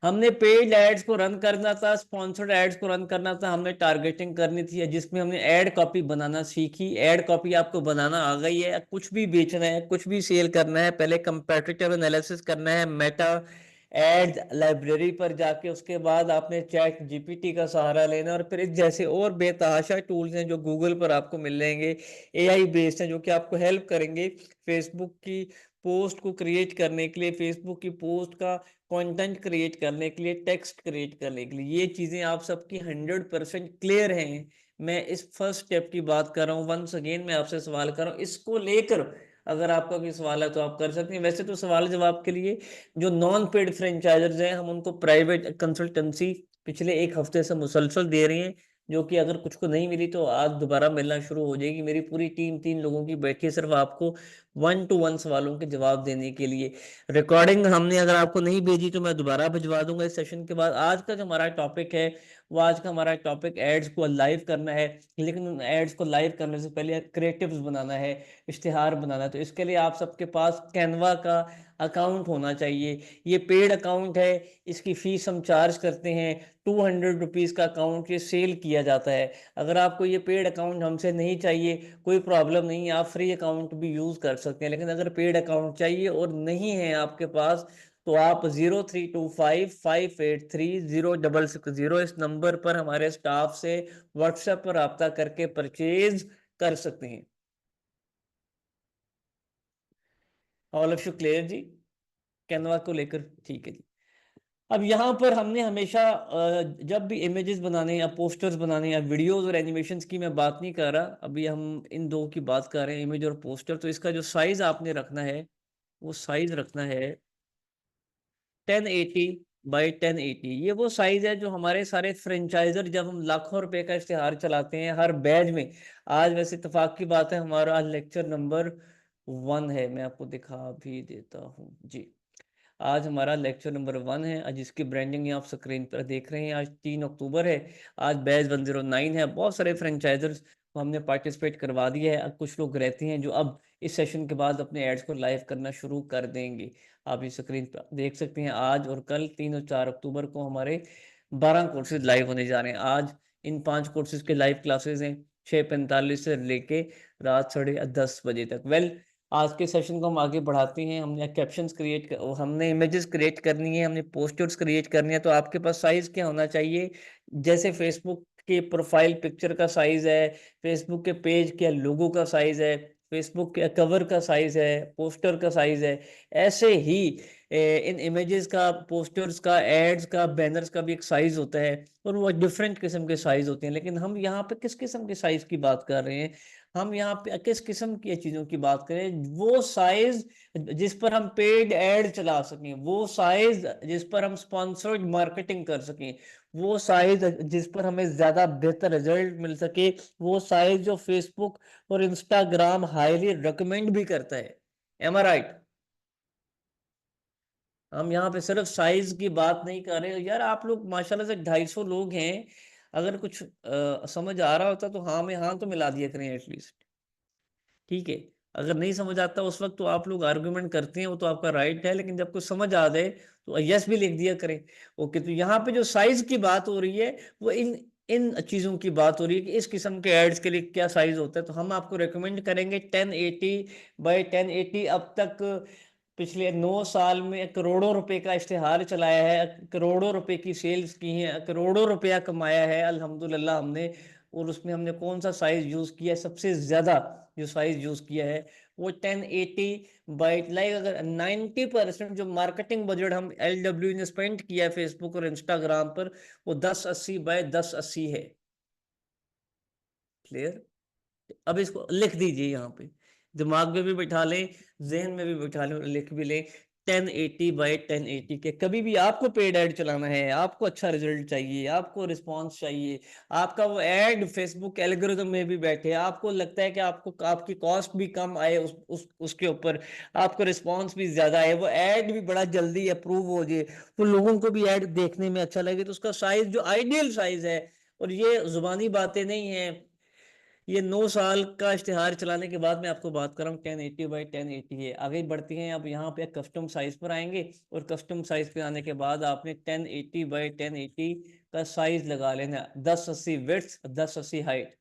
हमने paid ads को run करना था, स्पॉन्सर्ड एड्स को रन करना था, हमने टारगेटिंग करनी थी, जिसमें हमने एड कॉपी बनाना सीखी। एड कॉपी आपको बनाना आ गई है। कुछ भी बेचना है, कुछ भी सेल करना है, पहले कंपेटिटिव एनालिसिस करना है, मेटा एड लाइब्रेरी पर जाके, उसके बाद आपने चैट जीपीटी का सहारा लेना, और फिर इस जैसे और बेतहाशा टूल्स हैं जो गूगल पर आपको मिल जाएंगे, एआई बेस्ड हैं, जो कि आपको हेल्प करेंगे फेसबुक की पोस्ट को क्रिएट करने के लिए, फेसबुक की पोस्ट का कंटेंट क्रिएट करने के लिए, टेक्स्ट क्रिएट करने के लिए। ये चीजें आप सबकी 100% क्लियर हैं। मैं इस फर्स्ट स्टेप की बात कर रहा हूँ। वंस अगेन मैं आपसे सवाल कर रहा हूँ, इसको लेकर अगर आपका कोई सवाल है तो आप कर सकते हैं। वैसे तो सवाल जवाब के लिए जो नॉन पेड फ्रेंचाइजर्स हैं, हम उनको प्राइवेट कंसल्टेंसी पिछले एक हफ्ते से मुसलसल दे रहे हैं, जो कि अगर कुछ को नहीं मिली तो आज दोबारा मिलना शुरू हो जाएगी। मेरी पूरी टीम 3 लोगों की बैठी है सिर्फ आपको 1 to 1 सवालों के जवाब देने के लिए। रिकॉर्डिंग हमने अगर आपको नहीं भेजी तो मैं दोबारा भिजवा दूंगा इस सेशन के बाद। आज का जो हमारा टॉपिक है, वो आज का हमारा टॉपिक एड्स को लाइव करना है। लेकिन उन एड्स को लाइव करने से पहले क्रिएटिव्स बनाना है, इश्तिहार बनाना है। तो इसके लिए आप सबके पास कैनवा का अकाउंट होना चाहिए। ये पेड अकाउंट है, इसकी फीस हम चार्ज करते हैं 200 रुपीज़ का अकाउंट, ये सेल किया जाता है। अगर आपको ये पेड अकाउंट हमसे नहीं चाहिए, कोई प्रॉब्लम नहीं है, आप फ्री अकाउंट भी यूज़ कर सकते हैं। लेकिन अगर पेड अकाउंट चाहिए और नहीं है आपके पास, तो आप 0325583066 इस नंबर पर हमारे स्टाफ से व्हाट्सएप पर रब्ता करके परचेज कर सकते हैं। ऑल ऑफ यू क्लियर जी, कैनवा को लेकर? ठीक है जी। अब यहाँ पर हमने हमेशा जब भी इमेजेस बनाने या पोस्टर्स बनाने या वीडियोस और एनिमेशंस की मैं बात नहीं कर रहा, अभी हम इन दो की बात कर रहे हैं, इमेज और पोस्टर। तो इसका जो साइज आपने रखना है, वो साइज रखना है 1080 बाई 1080। ये वो साइज है जो हमारे सारे फ्रेंचाइजर, जब हम लाखों रुपए का इश्तेहार चलाते हैं हर बैच में। आज वैसे इत्तेफाक की बात है, हमारा आज लेक्चर नंबर 1 है, मैं आपको दिखा भी देता हूँ जी। आज हमारा लेक्चर नंबर 1 है। आज इसकी ब्रांडिंग आप स्क्रीन पर देख रहे हैं। आज 3 अक्टूबर है। आज बैच 109 है। बहुत सारे फ्रेंचाइजर्स को हमने पार्टिसिपेट करवा दिया है। अब कुछ लोग रहते हैं जो अब इस सेशन के बाद अपने एड्स को लाइव करना शुरू कर देंगे। आप इस स्क्रीन पर देख सकते हैं, आज और कल 3 और 4 अक्टूबर को हमारे 12 कोर्सेज लाइव होने जा रहे हैं। आज इन 5 कोर्सेज के लाइव क्लासेस हैं 6:45 से लेके रात 10:30 बजे तक। आज के सेशन को हम आगे बढ़ाते हैं। हमने कैप्शंस क्रिएट हमने इमेजेस क्रिएट करनी है, हमने पोस्टर्स क्रिएट करनी है। तो आपके पास साइज क्या होना चाहिए? जैसे फेसबुक के प्रोफाइल पिक्चर का साइज है, फेसबुक के पेज के लोगो का साइज है, फेसबुक के कवर का साइज है, पोस्टर का साइज है, ऐसे ही इन इमेजेस का, पोस्टर्स का, एड्स का, बैनर्स का भी एक साइज होता है, और वो डिफरेंट किस्म के साइज होते हैं। लेकिन हम यहाँ पे किस किस्म के साइज की बात कर रहे हैं? हम यहाँ पे किस किस्म की चीजों की बात करें? वो साइज जिस पर हम पेड एड चला सकें, वो साइज जिस पर हम स्पॉन्सर्ड मार्केटिंग कर सकें, वो साइज जिस पर हमें ज्यादा बेहतर रिजल्ट मिल सके, वो साइज जो फेसबुक और इंस्टाग्राम हाईली रिकमेंड भी करता है। एम आई राइट? हम यहाँ पे सिर्फ साइज की बात नहीं कर रहे यार। आप लोग माशाल्लाह से 250 लोग हैं। अगर कुछ समझ आ रहा होता तो हाँ में हाँ तो मिला दिया करें एटलीस्ट। ठीक है, अगर नहीं समझ आता उस वक्त तो आप लोग आर्गुमेंट करते हैं, वो तो आपका राइट है, लेकिन जब कुछ समझ आ जाए तो यस भी लिख दिया करें। ओके, तो यहाँ पे जो साइज की बात हो रही है, वो इन इन चीजों की बात हो रही है कि इस किस्म के एड्स के लिए क्या साइज होता है। तो हम आपको रेकमेंड करेंगे 1080 बाई 1080। अब तक पिछले 9 साल में करोड़ों रुपए का इश्तेहार चलाया है, करोड़ों रुपए की सेल्स की हैं, करोड़ों रुपया कमाया है अल्हम्दुलिल्लाह हमने। और उसमें हमने कौन सा साइज यूज किया है? सबसे ज्यादा जो साइज यूज किया है वो 1080 बाइट। लाइक अगर 90% जो मार्केटिंग बजट हम LW ने स्पेंड किया है फेसबुक और इंस्टाग्राम पर, वो 1080 बाय 1080 है। क्लियर? अब इसको लिख दीजिए यहाँ पे, दिमाग में भी बिठा लें, जहन में भी बिठा लें और लिख भी लें। 1080 बाई 1080 के कभी भी आपको पेड ऐड चलाना है, आपको अच्छा रिजल्ट चाहिए, आपको रिस्पांस चाहिए, आपका वो ऐड फेसबुक एल्गोरिथम में भी बैठे, आपको लगता है कि आपको आपकी कॉस्ट भी कम आए उसके ऊपर, आपको रिस्पांस भी ज्यादा आए, वो ऐड भी बड़ा जल्दी अप्रूव हो जाए, तो लोगों को भी ऐड देखने में अच्छा लगे, तो उसका साइज जो आइडियल साइज है, और ये जुबानी बातें नहीं है, ये 9 साल का इश्तिहार चलाने के बाद मैं आपको बात कर रहा हूँ 1080 बाई 1080 है। आगे बढ़ती हैं, अब यहाँ पे कस्टम साइज पर आएंगे, और कस्टम साइज पे आने के बाद आपने 1080 बाई 1080 का साइज लगा लेना, 1080 विड्थ, 1080 हाइट।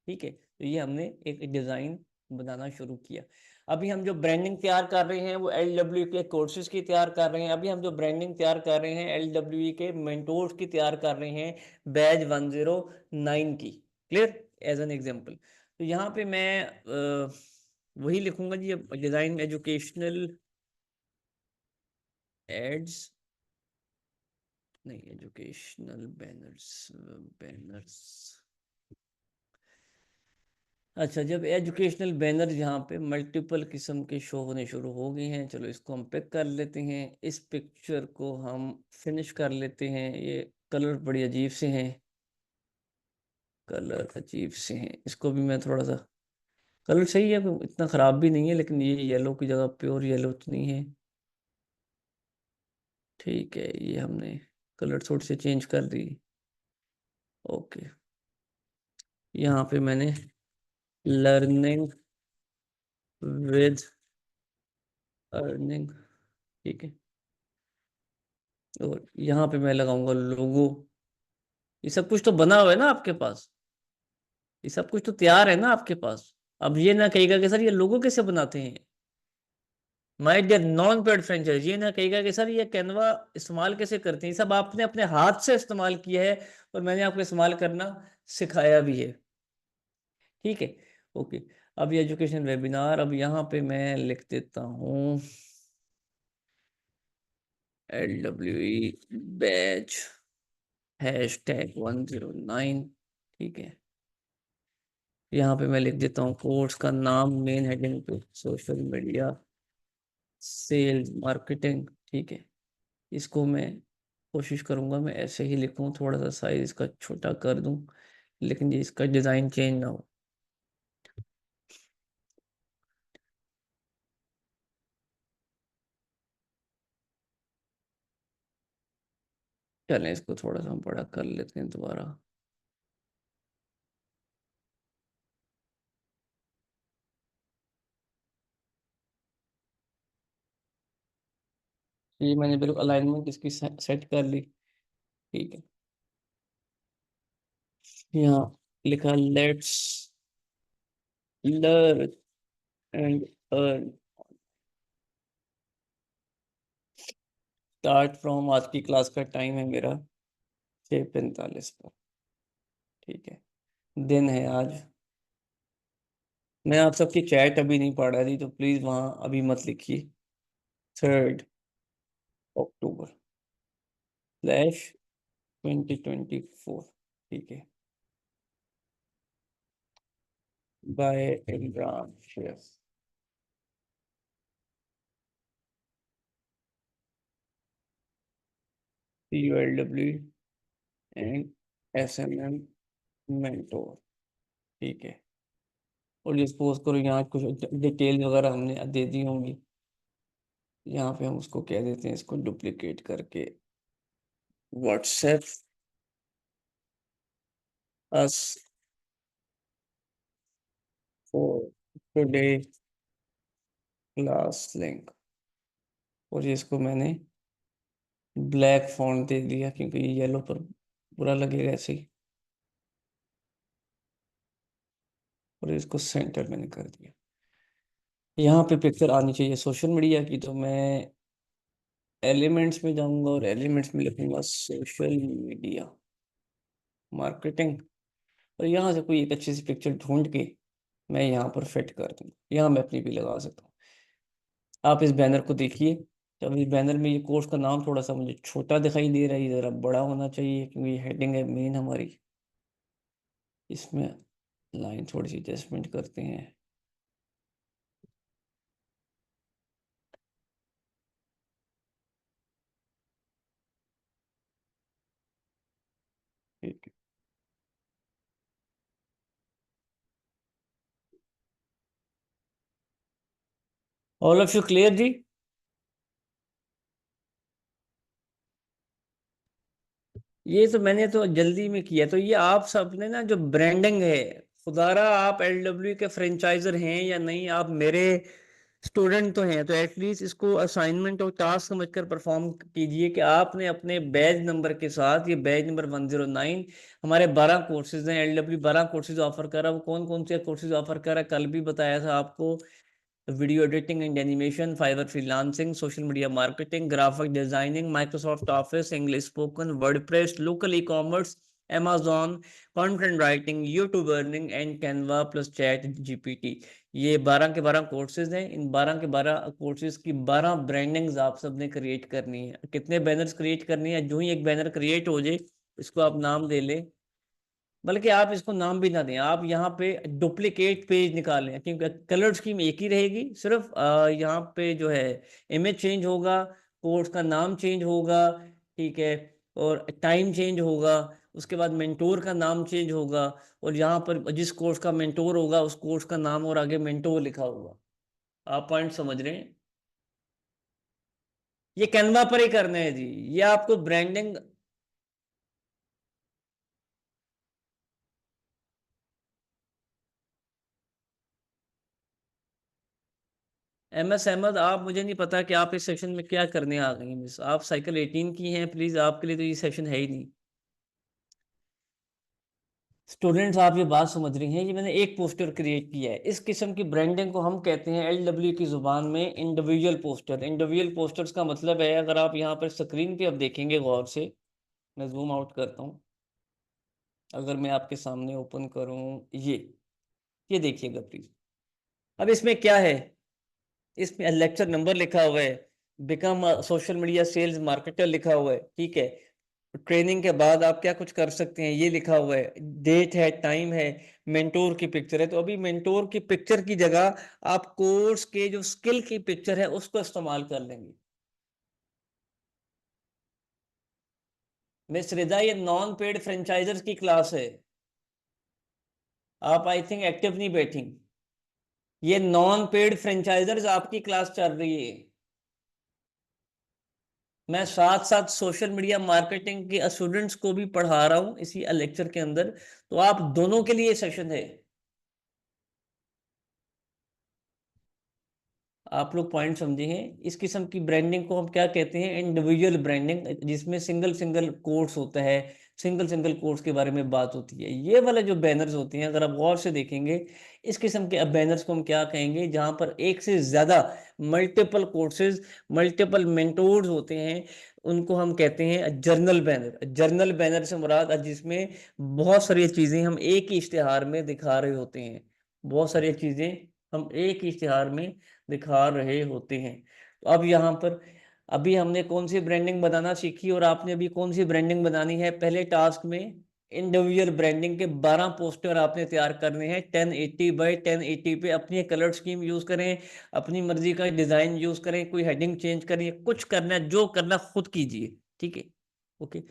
ठीक है, तो ये हमने एक डिजाइन बनाना शुरू किया। अभी हम जो ब्रांडिंग तैयार कर रहे हैं वो LWE के कोर्सेज की तैयार कर रहे हैं। अभी हम जो ब्रांडिंग तैयार कर रहे हैं LWE के मेंटोर्स की तैयार कर रहे हैं, बैच 109 की। क्लियर? एज एन एग्जांपल, तो यहाँ पे मैं वही लिखूंगा जी, डिजाइन एजुकेशनल एड्स, नहीं एजुकेशनल बैनर्स, बैनर्स। अच्छा, जब एजुकेशनल बैनर यहाँ पे मल्टीपल किस्म के शो होने शुरू हो गए हैं, चलो इसको हम पिक कर लेते हैं। इस पिक्चर को हम फिनिश कर लेते हैं। ये कलर बड़ी अजीब से हैं, कलर अजीब से हैं। इसको भी मैं थोड़ा सा, कलर सही है, इतना ख़राब भी नहीं है, लेकिन ये येलो की जगह प्योर येलो तो नहीं है। ठीक है, ये हमने कलर थोड़ी से चेंज कर दी। ओके, यहाँ पे मैंने लर्निंग विद अर्निंग, ठीक है, और यहाँ पे मैं लगाऊंगा लोगो। ये सब कुछ तो बना हुआ है ना आपके पास, ये सब कुछ तो तैयार है ना आपके पास। अब ये ना कहिएगा कि सर ये लोगो कैसे बनाते हैं, my dear non paid franchise, ये ना कहिएगा कि सर ये कैनवा इस्तेमाल कैसे करते हैं। ये सब आपने अपने हाथ से इस्तेमाल किया है, और मैंने आपको इस्तेमाल करना सिखाया भी है। ठीक है, ओके। अब ये एजुकेशन वेबिनार, अब यहाँ पे मैं लिख देता हूँ LWE बैच #109। ठीक है, यहाँ पे मैं लिख देता हूँ कोर्स का नाम, मेन हेडिंग पे सोशल मीडिया सेल्स मार्केटिंग। ठीक है, इसको मैं कोशिश करूंगा मैं ऐसे ही लिखूं, थोड़ा सा साइज इसका छोटा कर दूं, लेकिन ये इसका डिज़ाइन चेंज ना हो। चलें, इसको थोड़ा सा हम बड़ा कर लेते हैं दोबारा। ये मैंने बिल्कुल अलाइनमेंट इसकी सेट कर ली। ठीक है, यहाँ लिखा let's learn and earn, start from, आज की क्लास का टाइम है मेरा 6:45 पर। ठीक है, दिन है आज। मैं आप सबकी चैट अभी नहीं पढ़ रहा थी, तो प्लीज़ वहाँ अभी मत लिखिए। 3 अक्टूबर/2024। ठीक है, by Imran Shaikh, CULW and SMM mentor. ठीक है, और ये सपोज करो यहाँ कुछ डिटेल वगैरह हमने दे दी होंगी, यहाँ पे हम उसको कह देते हैं, इसको डुप्लीकेट करके WhatsApp us for today class link, और ये इसको मैंने ब्लैक फॉन्ट दे दिया, क्योंकि ये येलो पर बुरा लगेगा ऐसे ही, और इसको सेंटर मैंने कर दिया। यहाँ पे पिक्चर आनी चाहिए सोशल मीडिया की, तो मैं एलिमेंट्स में जाऊंगा और एलिमेंट्स में लिखूंगा सोशल मीडिया मार्केटिंग, और यहाँ से कोई एक अच्छी सी पिक्चर ढूंढ के मैं यहाँ पर फिट कर दूंगा। यहाँ मैं अपनी भी लगा सकता हूँ। आप इस बैनर को देखिए, जब इस बैनर में ये कोर्स का नाम थोड़ा सा मुझे छोटा दिखाई दे रहा है, ये ज़रा बड़ा होना चाहिए, क्योंकि ये हेडिंग है मेन हमारी। इसमें लाइन थोड़ी सी एडजस्टमेंट करते हैं। ठीक है, ऑल ऑफ यू क्लियर जी? ये तो मैंने तो जल्दी में किया, तो ये आप सबने ना जो ब्रांडिंग है खुदारा आप एलडब्ल्यू के फ्रेंचाइजर हैं या नहीं, आप मेरे स्टूडेंट तो हैं, तो एटलीस्ट इसको असाइनमेंट और टास्क समझकर परफॉर्म कीजिए कि आपने अपने बैच नंबर के साथ, ये बैच नंबर 109, हमारे 12 कोर्सेज हैं, एलडब्ल्यू 12 कोर्सेज ऑफर कर रहा है। वो कौन कौन से कोर्सेज ऑफर कर रहा है, कल भी बताया था आपको। Video editing and animation, Fiverr freelancing, social media marketing, graphic designing, Microsoft Office, English spoken, WordPress, local e-commerce, Amazon, content writing, YouTube earning and Canva plus ChatGPT. ये 12 के 12 कोर्सेज हैं। इन 12 के 12 कोर्सेज की 12 brandings आप सबने create करनी है। कितने बैनर्स क्रिएट करनी है, जो ही एक बैनर क्रिएट हो जाए इसको आप नाम दे लें, बल्कि आप इसको नाम भी ना दें, आप यहाँ पे डुप्लीकेट पेज निकालें, क्योंकि कलर स्कीम एक ही रहेगी, सिर्फ यहाँ पे जो है इमेज चेंज होगा, कोर्स का नाम चेंज होगा, ठीक है, और टाइम चेंज होगा, उसके बाद मेंटोर का नाम चेंज होगा, और यहाँ पर जिस कोर्स का मेंटोर होगा उस कोर्स का नाम और आगे मेंटोर लिखा होगा। आप पॉइंट समझ रहे हैं? ये कैनवा पर ही करना है जी, ये आपको ब्रांडिंग। MS अहमद, आप, मुझे नहीं पता कि आप इस सेशन में क्या करने आ गई हैं मिस, आप साइकिल 18 की हैं, प्लीज आपके लिए तो ये सेशन है ही नहीं। स्टूडेंट्स, आप ये बात समझ रही हैं, ये मैंने एक पोस्टर क्रिएट किया है, इस किस्म की ब्रांडिंग को हम कहते हैं एलडब्ल्यू की जुबान में इंडिविजुअल पोस्टर। इंडिविजुअल पोस्टर्स का मतलब है, अगर आप यहाँ पर स्क्रीन पे अब देखेंगे गौर से, मैं जूम आउट करता हूँ, अगर मैं आपके सामने ओपन करूँ, ये देखिएगा प्लीज। अब इसमें क्या है, इसमें लेक्चर नंबर लिखा हुआ है, become social media sales marketer लिखा हुआ है, ठीक है, ट्रेनिंग के बाद आप क्या कुछ कर सकते हैं ये लिखा हुआ है, डेट है, टाइम है, मेंटोर की पिक्चर है। तो अभी मेंटोर की पिक्चर की जगह आप कोर्स के जो स्किल की पिक्चर है उसको इस्तेमाल कर लेंगे। मिस रिदा, ये नॉन पेड फ्रेंचाइजर्स की क्लास है, आप आई थिंक एक्टिव नहीं बैठी। ये नॉन पेड फ्रेंचाइजर्स आपकी क्लास चल रही है। मैं साथ साथ सोशल मीडिया मार्केटिंग के स्टूडेंट्स को भी पढ़ा रहा हूँ इसी लेक्चर के अंदर, तो आप दोनों के लिए सेशन है। आप लोग पॉइंट समझे हैं, इस किस्म की ब्रांडिंग को हम क्या कहते हैं, इंडिविजुअल ब्रांडिंग, जिसमें सिंगल सिंगल कोर्स होता है, सिंगल सिंगल कोर्स के बारे में बात होती है। ये वाले जो बैनर्स होते हैं, अगर आप गौर से देखेंगे, इस किस्म के बैनर्स को हम क्या कहेंगे, जहां पर एक से ज्यादा मल्टीपल कोर्सेज, मल्टीपल मेंटोर्स होते हैं, उनको हम कहते हैं जर्नल बैनर। जर्नल बैनर से मुराद जिसमें बहुत सारी चीजें हम एक ही इश्तिहार में दिखा रहे होते हैं, बहुत सारी चीजें हम एक ही इश्तिहार में दिखा रहे होते हैं। तो अब यहाँ पर अभी हमने कौन सी ब्रांडिंग बनाना सीखी, और आपने अभी कौन सी ब्रांडिंग बनानी है, पहले टास्क में इंडिविजुअल ब्रांडिंग के 12 पोस्टर आपने तैयार करने हैं 1080 बाय 1080 पे। अपनी कलर स्कीम यूज करें, अपनी मर्जी का डिजाइन यूज करें, कोई हेडिंग चेंज करें, कुछ करना है, जो करना खुद कीजिए, ठीक है, ओके।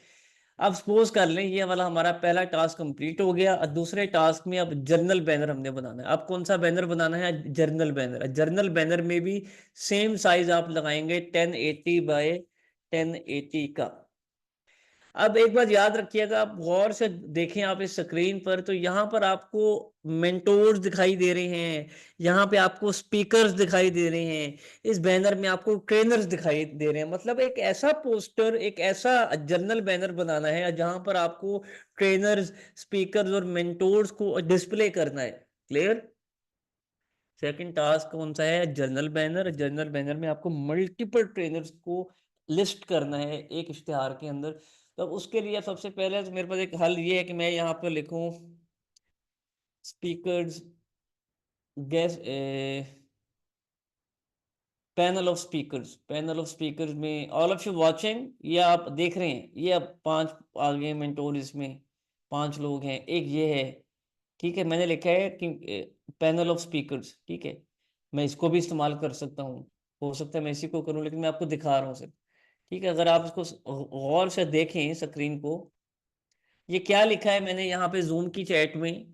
अब सपोज कर लें ये वाला हमारा पहला टास्क कंप्लीट हो गया, और दूसरे टास्क में अब जर्नल बैनर हमने बनाना है। अब कौन सा बैनर बनाना है, जर्नल बैनर। जर्नल बैनर में भी सेम साइज आप लगाएंगे 1080 बाय 1080 का। अब एक बात याद रखिएगा, आप गौर से देखें आप इस स्क्रीन पर, तो यहाँ पर आपको मेंटोर्स दिखाई दे रहे हैं, यहाँ पे आपको स्पीकर्स दिखाई दे रहे हैं, इस बैनर में आपको ट्रेनर्स दिखाई दे रहे हैं। मतलब एक ऐसा पोस्टर, एक ऐसा जर्नल बैनर बनाना है जहां पर आपको ट्रेनर्स, स्पीकर्स और मेंटोर्स को डिस्प्ले करना है। क्लियर? सेकंड टास्क कौन सा है, जर्नल बैनर। जर्नल बैनर में आपको मल्टीपल ट्रेनर्स को लिस्ट करना है एक इश्तिहार के अंदर। तो अब उसके लिए सबसे पहले तो मेरे पास एक हल ये है कि मैं यहाँ पर लिखूं speakers gas, panel of speakers. Panel of speakers में ऑल ऑफ यू वाचिंग, ये आप देख रहे हैं, ये अब 5 आ गए मेंटोर, इसमें 5 लोग हैं, एक ये है, ठीक है। मैंने लिखा है कि पैनल ऑफ स्पीकर्स, ठीक है, मैं इसको भी इस्तेमाल कर सकता हूँ, हो सकता है मैं इसी को करूँ, लेकिन मैं आपको दिखा रहा हूँ सिर्फ, ठीक है। अगर आप इसको गौर से देखें स्क्रीन को, ये क्या लिखा है मैंने यहाँ पे जूम की चैट में,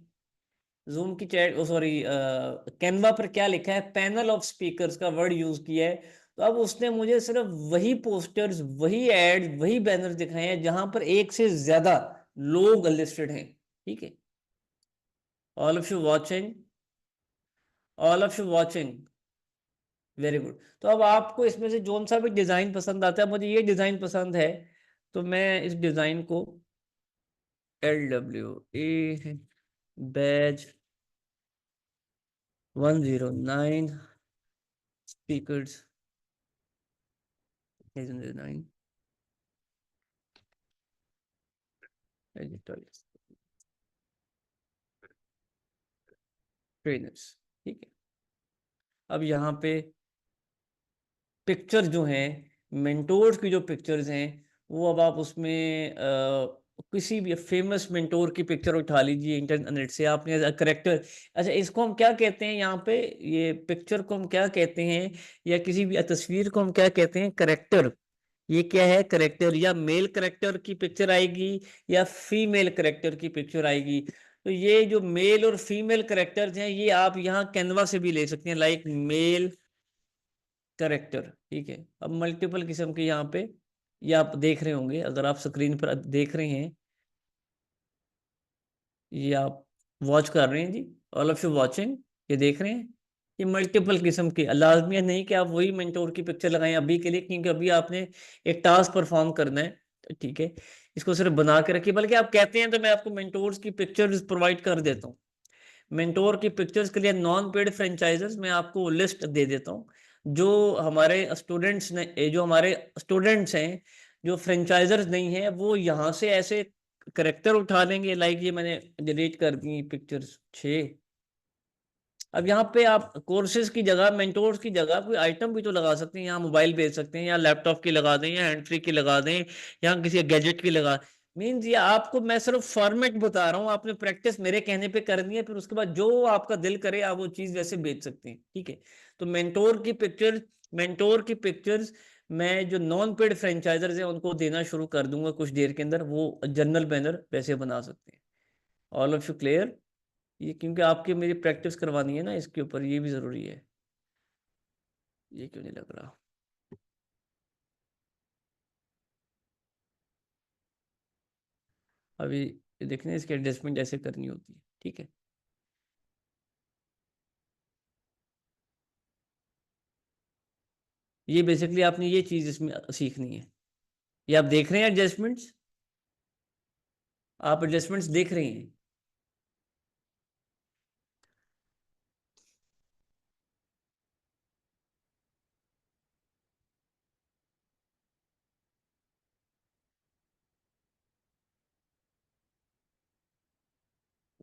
जूम की चैट, सॉरी, कैनवा पर क्या लिखा है, पैनल ऑफ स्पीकर्स का वर्ड यूज किया है। तो अब उसने मुझे सिर्फ वही पोस्टर्स, वही एड्स, वही बैनर्स दिखाए हैं जहां पर एक से ज्यादा लोग लिस्टेड हैं, ठीक है। All of you watching, all of you watching, very good. तो अब आपको इसमें से जोन सा भी डिजाइन पसंद आता है, मुझे ये डिजाइन पसंद है, तो मैं इस डिजाइन को LWA बैच 109 स्पीकर्स 9 ट्रेनर्स, ठीक है। अब यहाँ पे पिक्चर जो हैं, मेंटोर्स की जो पिक्चर्स हैं, वो अब आप उसमें किसी भी फेमस मेंटोर की पिक्चर उठा लीजिए इंटरनेट से आपने करेक्टर। अच्छा, इसको हम क्या कहते हैं यहाँ पे, ये पिक्चर को हम क्या कहते हैं, या किसी भी तस्वीर को हम क्या कहते हैं, करेक्टर। ये क्या है, करेक्टर, या मेल करेक्टर की पिक्चर आएगी या फीमेल करेक्टर की पिक्चर आएगी। तो ये जो मेल और फीमेल करेक्टर्स हैं, ये आप यहाँ कैनवा से भी ले सकते हैं, लाइक मेल करेक्टर, ठीक है। अब मल्टीपल किस्म के यहाँ पे ये आप देख रहे होंगे, अगर आप स्क्रीन पर देख रहे हैं, ये आप वॉच कर रहे हैं जी, ऑल ऑफ यू वॉचिंग, ये देख रहे हैं, ये मल्टीपल किस्म की, लाजमी नहीं कि आप वही मेंटोर की पिक्चर लगाएं अभी के लिए, क्योंकि अभी आपने एक टास्क परफॉर्म करना है, तो ठीक है, इसको सिर्फ बना के रखिए। बल्कि आप कहते हैं तो मैं आपको मेंटोर्स की पिक्चर्स प्रोवाइड कर देता हूँ। मेंटोर की पिक्चर्स के लिए नॉन पेड फ्रेंचाइजर्स मैं आपको लिस्ट दे देता हूँ, जो हमारे स्टूडेंट्स ने, जो हमारे स्टूडेंट्स हैं, जो फ्रेंचाइजर्स नहीं है, वो यहाँ से ऐसे करेक्टर उठा लेंगे, लाइक ये मैंने डिलीट कर दी पिक्चर्स 6। अब यहाँ पे आप कोर्सेज की जगह, मेंटोर्स की जगह कोई आइटम भी तो लगा सकते हैं, यहाँ मोबाइल भेज सकते हैं, या लैपटॉप की लगा दें, या हैंड फ्री की लगा दें, या किसी गैजेट की लगा। मीन्स ये आपको मैं सिर्फ फॉर्मेट बता रहा हूँ, आपने प्रैक्टिस मेरे कहने पे करनी है, फिर उसके बाद जो आपका दिल करे आप वो चीज वैसे भेज सकते हैं, ठीक है। तो मेंटोर की पिक्चर्स मैं जो नॉन पेड फ्रेंचाइजर्स हैं उनको देना शुरू कर दूंगा कुछ देर के अंदर, वो जर्नल बैनर वैसे बना सकते हैं। All of you clear? ये क्योंकि आपकी मेरी प्रैक्टिस करवानी है ना इसके ऊपर, ये भी जरूरी है। ये क्यों नहीं लग रहा? अभी देखने इसकी एडजस्टमेंट ऐसे करनी होती है, ठीक है। ये बेसिकली आपने ये चीज इसमें सीखनी है। ये आप देख रहे हैं एडजस्टमेंट्स, आप एडजस्टमेंट्स देख रहे हैं।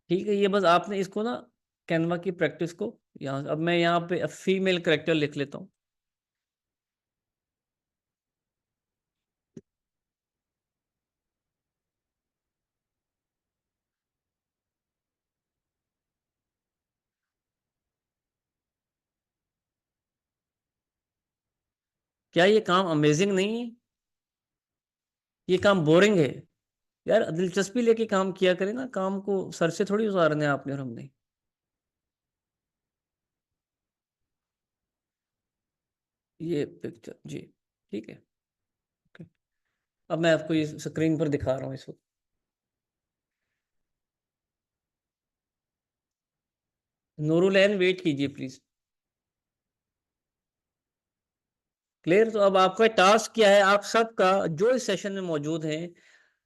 ठीक है, ये बस आपने इसको ना कैनवा की प्रैक्टिस को, यहाँ अब मैं यहाँ पे फीमेल करेक्टर लिख लेता हूँ। क्या ये काम अमेजिंग नहीं है? ये काम बोरिंग है? यार दिलचस्पी लेके काम किया करें ना, काम को सर से थोड़ी उतारना है आपने और हमने। ये पिक्चर जी, ठीक है, ओके। अब मैं आपको ये स्क्रीन पर दिखा रहा हूँ इस वक्त। नूरुलैन वेट कीजिए प्लीज। क्लियर? तो अब आपका टास्क क्या है, आप सबका जो इस सेशन में मौजूद हैं,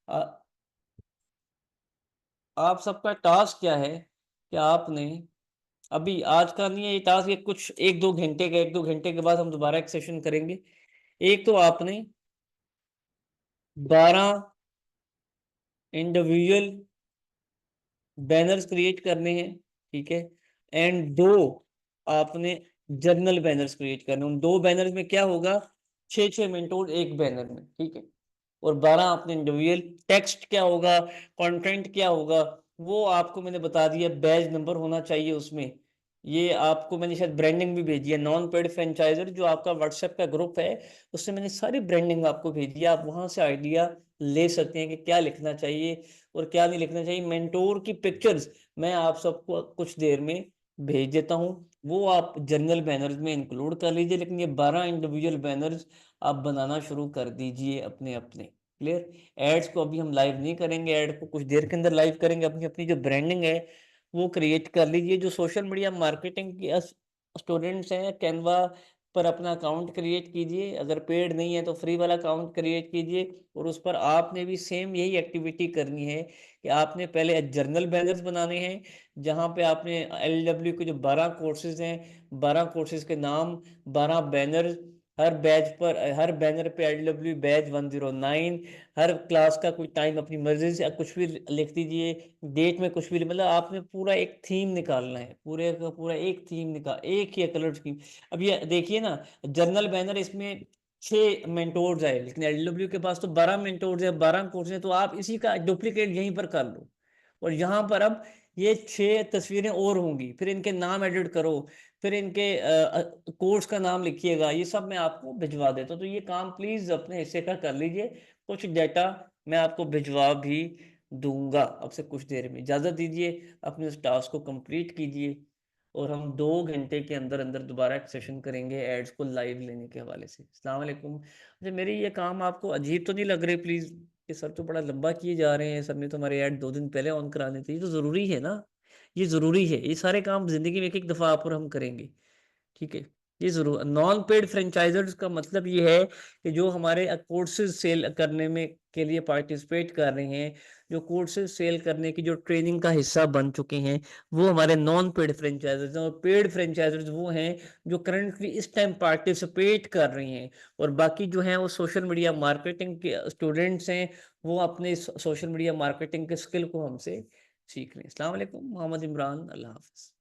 आ, आप सबका टास्क क्या है कि आपने अभी आज का नहीं है ये टास्क, ये कुछ एक दो घंटे का, एक दो घंटे के बाद हम दोबारा एक सेशन करेंगे। एक तो आपने 12 इंडिविजुअल बैनर्स क्रिएट करने हैं, ठीक है। एंड दो आपने जर्नल बैनर्स क्रिएट करने हैं। उन दो बैनर्स में क्या होगा, 6 6 मिनट एक बैनर में, ठीक है। और 12 आपने इंडिविजुअल, टेक्स्ट क्या होगा, कंटेंट क्या होगा, वो आपको मैंने बता दिया, बैच नंबर होना चाहिए उसमें। ये आपको मैंने शायद ब्रांडिंग भी भेजी है, नॉन पेड फ्रेंचाइजर जो आपका व्हाट्सएप का ग्रुप है, उससे मैंने सारी ब्रांडिंग आपको भेजी है, आप वहां से आइडिया ले सकते हैं कि क्या लिखना चाहिए और क्या नहीं लिखना चाहिए। मेंटोर की पिक्चर्स मैं आप सबको कुछ देर में भेज देता हूँ, वो आप जर्नल बैनर्स में इंक्लूड कर लीजिए, लेकिन ये 12 इंडिविजुअल बैनर्स आप बनाना शुरू कर दीजिए अपने अपने। क्लियर? एड्स को अभी हम लाइव नहीं करेंगे, एड को कुछ देर के अंदर लाइव करेंगे। अपनी अपनी जो ब्रांडिंग है वो क्रिएट कर लीजिए। जो सोशल मीडिया मार्केटिंग के स्टूडेंट्स हैं, कैनवा पर अपना अकाउंट क्रिएट कीजिए, अगर पेड नहीं है तो फ्री वाला अकाउंट क्रिएट कीजिए, और उस पर आपने भी सेम यही एक्टिविटी करनी है कि आपने पहले जर्नल बैनर्स बनाने हैं, जहां पे आपने LW के जो 12 कोर्सेज हैं, 12 कोर्सेज के नाम, 12 बैनर, हर बैच पर, हर बैनर पे LW बैच 109, हर क्लास का कोई टाइम अपनी मर्जी से कुछ भी लिख दीजिए, डेट में कुछ भी, मतलब आपने पूरा एक थीम निकालना है, पूरे का पूरा एक थीम निकाल, एक ही कलर स्कीम। अब ये देखिए ना, जर्नल बैनर इसमें 6 मेंटोर्स है, लेकिन LW के पास तो 12 मेंटोर्स है, 12 कोर्स है, तो आप इसी का डुप्लीकेट यहीं पर कर लो, और यहाँ पर अब ये 6 तस्वीरें और होंगी, फिर इनके नाम एडिट करो, फिर इनके कोर्स का नाम लिखिएगा, ये सब मैं आपको भिजवा देता हूँ। तो ये काम प्लीज अपने हिस्से का कर लीजिए। कुछ डाटा मैं आपको भिजवा भी दूंगा आपसे कुछ देर में। इजाजत दीजिए, अपने उस टास्क को कंप्लीट कीजिए, और हम 2 घंटे के अंदर अंदर दोबारा एक सेशन करेंगे एड्स को लाइव लेने के हवाले से। अस्सलाम वालेकुम। अच्छा, मेरे ये काम आपको अजीब तो नहीं लग रहे प्लीज, कि सर तो बड़ा लंबा किए जा रहे हैं, सर ने तो हमारे ऐड 2 दिन पहले ऑन कराने थे, ये तो ज़रूरी है ना, ये ज़रूरी है, ये सारे काम ज़िंदगी में एक एक दफ़ा आप और हम करेंगे, ठीक है। ये ज़रूर, नॉन पेड फ्रेंचाइजर्स का मतलब ये है कि जो हमारे कोर्सेज सेल करने में के लिए पार्टिसिपेट कर रहे हैं, जो कोर्सेज सेल करने की जो ट्रेनिंग का हिस्सा बन चुके हैं, वो हमारे नॉन पेड फ्रेंचाइजर्स हैं। और पेड फ्रेंचाइजर्स वो हैं जो करंटली इस टाइम पार्टिसिपेट कर रहे हैं, और बाकी जो हैं वो सोशल मीडिया मार्केटिंग के स्टूडेंट्स हैं, वो अपने सोशल मीडिया मार्केटिंग के स्किल को हमसे सीख रहे हैं। अस्सलाम वालेकुम, मोहम्मद इमरान, अल्लाह हाफ़िज़।